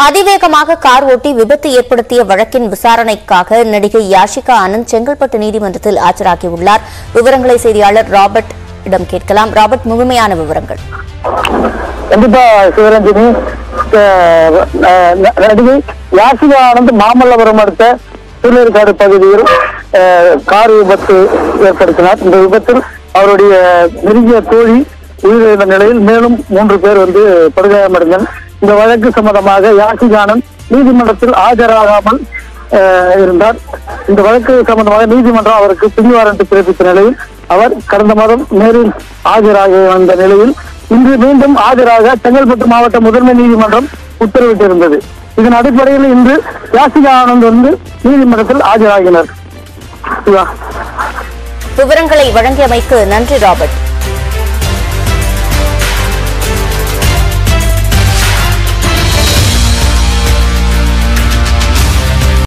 அதிவேகமாக கார் ஓட்டி விபத்து ஏற்படுத்திய வழக்கின் விசாரணைக்காக நடிகை யாஷிகா ஆனந்த் செங்கல்பட்டு நீதிமன்றத்தில் ஆஜராகியுள்ளார். விவரங்களை செய்தியாளர் ராபர்ட் இடம் கேட்கலாம். ராபர்ட், முழுமையான விவரங்கள். கண்டிப்பா சிவரஞ்சனி, நடிகை யாஷிகா ஆனந்த் மாமல்லபுரம் அடுத்த திருநெற்காடு பகுதியில் கார் விபத்து ஏற்படுத்தினார். இந்த விபத்தில் அவருடைய நெருங்கிய தோழி உயிரிழந்த நிலையில் மேலும் 3 பேர் படுகாயமடைந்தனர். இந்த வழக்கு சம்பந்தமாக யாஷிகா ஆனந்த் நீதிமன்றத்தில் ஆஜராகாமல் இருந்தார். இந்த வழக்கு சம்பந்தமாக நீதிமன்றம் அவருக்கு பிடிவாரண்ட் பிறப்பித்த நிலையில் அவர் கடந்த மாதம் நேரில் ஆஜராக வந்த நிலையில் இன்று மீண்டும் ஆஜராக செங்கல்பட்டு மாவட்ட முதன்மை நீதிமன்றம் உத்தரவிட்டிருந்தது. இதன் அடிப்படையில் இன்று யாஷிகா ஆனந்த் நீதிமன்றத்தில் ஆஜராகினர். விவரங்களை வழங்கியமைக்கு நன்றி ராபர்ட்.